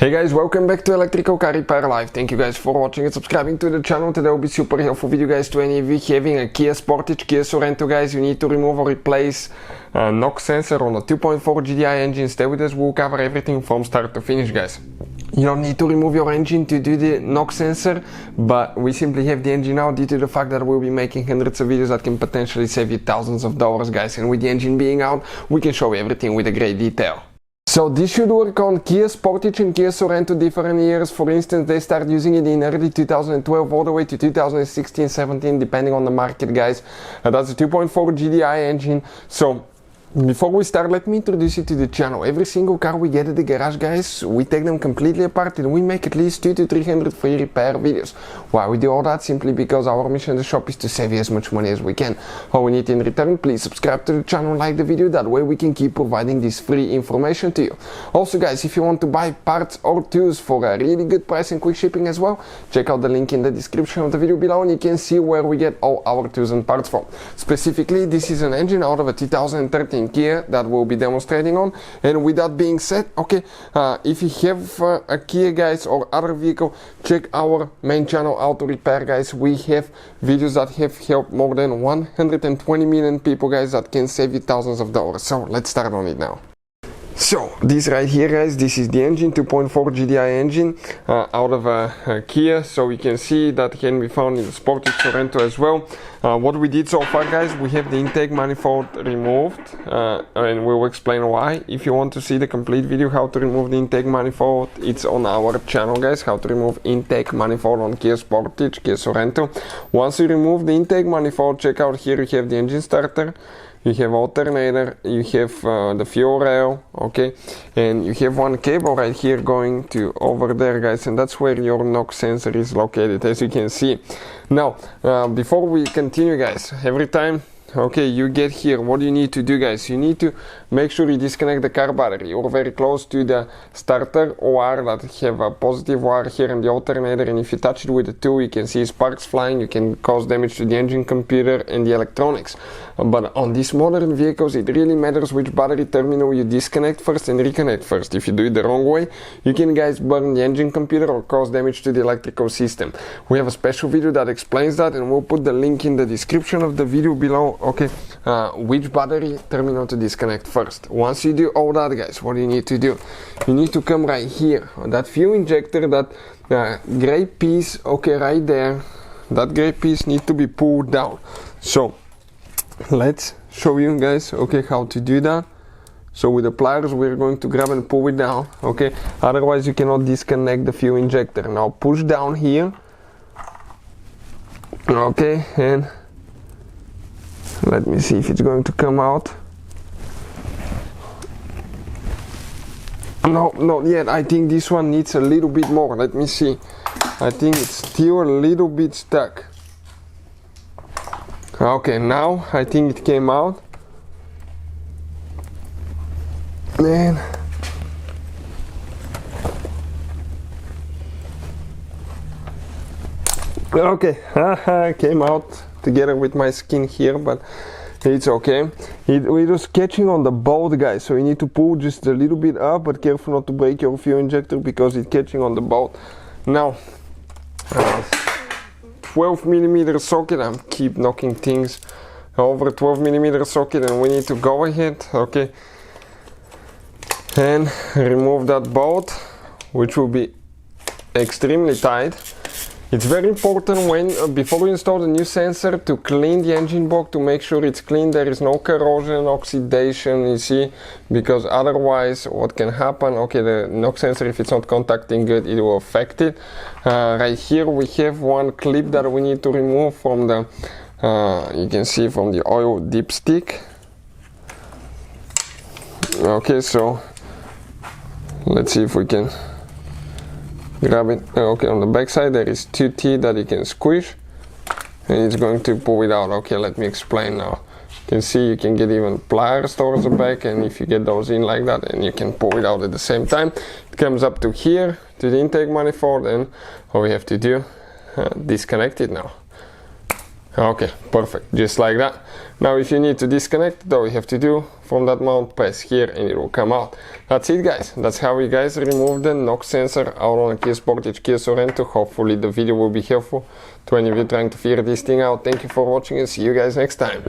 Hey guys, welcome back to Electrical Car Repair Live. Thank you guys for watching and subscribing to the channel. Today will be super helpful video guys to any of you having a Kia Sportage, Kia Sorento guys. You need to remove or replace a NOx sensor on a 2.4 GDI engine. Stay with us, we'll cover everything from start to finish guys. You don't need to remove your engine to do the NOx sensor, but we simply have the engine out due to the fact that we'll be making hundreds of videos that can potentially save you thousands of dollars guys. And with the engine being out, we can show you everything with a great detail. So this should work on Kia Sportage and Kia Sorento different years. For instance, they start using it in early 2012 all the way to 2016-17 depending on the market guys. That's a 2.4 GDI engine. So before we start, let me introduce you to the channel. Every single car we get at the garage guys, we take them completely apart and we make at least 200 to 300 free repair videos. Why we do all that? Simply because our mission in the shop is to save you as much money as we can. All we need in return, please subscribe to the channel, like the video, that way we can keep providing this free information to you. Also guys, if you want to buy parts or tools for a really good price and quick shipping as well, check out the link in the description of the video below and you can see where we get all our tools and parts from. Specifically, this is an engine out of a 2013 Kia that we'll be demonstrating on. And with that being said, okay, if you have a Kia guys or other vehicle, check our main channel Auto Repair guys. We have videos that have helped more than 120 million people guys, that can save you thousands of dollars. So let's start on it now. So this right here guys, this is the engine, 2.4 GDI engine out of a Kia. So you can see that can be found in the Sportage Sorento as well. What we did so far guys, we have the intake manifold removed and we'll explain why. If you want to see the complete video how to remove the intake manifold, it's on our channel guys, how to remove intake manifold on Kia Sportage, Kia Sorento. Once you remove the intake manifold, check out here, you have the engine starter, you have alternator, you have the fuel rail, okay, and you have one cable right here going to over there guys, and that's where your NOx sensor is located, as you can see. Now before we continue guys, every time okay you get here, what do you need to do guys? You need to make sure you disconnect the car battery or very close to the starter wire that have a positive wire here in the alternator, and if you touch it with the tool you can see sparks flying, you can cause damage to the engine computer and the electronics. But on these modern vehicles it really matters which battery terminal you disconnect first and reconnect first. If you do it the wrong way, you can guys burn the engine computer or cause damage to the electrical system. We have a special video that explains that and we'll put the link in the description of the video below, okay, which battery terminal to disconnect first. Once you do all that guys, what do you need to do? You need to come right here, that fuel injector, that gray piece, okay, right there, that gray piece need to be pulled down. So let's show you guys, okay, how to do that. So with the pliers we're going to grab and pull it down, okay, otherwise you cannot disconnect the fuel injector. Now push down here, okay, and let me see if it's going to come out. No, not yet. I think this one needs a little bit more. Let me see. I think it's still a little bit stuck. Okay, now I think it came out. And okay, came out together with my skin here, but it's okay. It was catching on the bolt guys, so you need to pull just a little bit up, but careful not to break your fuel injector because it's catching on the bolt. Now 12mm socket, I keep knocking things over. 12mm socket, and we need to go ahead, okay, and remove that bolt, which will be extremely tight. It's very important when before you install the new sensor to clean the engine block, to make sure it's clean, there is no corrosion, oxidation, you see, because otherwise what can happen, okay, the NOx sensor, if it's not contacting good, it will affect it. Right here we have one clip that we need to remove from the you can see from the oil dipstick. Okay, so let's see if we can grab it. Okay, on the back side there is two teeth that you can squish and it's going to pull it out. Okay, let me explain now. You can see you can get even pliers towards the back, and if you get those in like that, and you can pull it out at the same time. It comes up to here, to the intake manifold, and all we have to do, disconnect it now. Okay, perfect, just like that. Now if you need to disconnect, all you have to do from that mount, press here and it will come out. That's it guys, that's how we guys remove the knock sensor out on a Kia Sportage Kia Sorento. Hopefully the video will be helpful to any of you trying to figure this thing out. Thank you for watching and see you guys next time.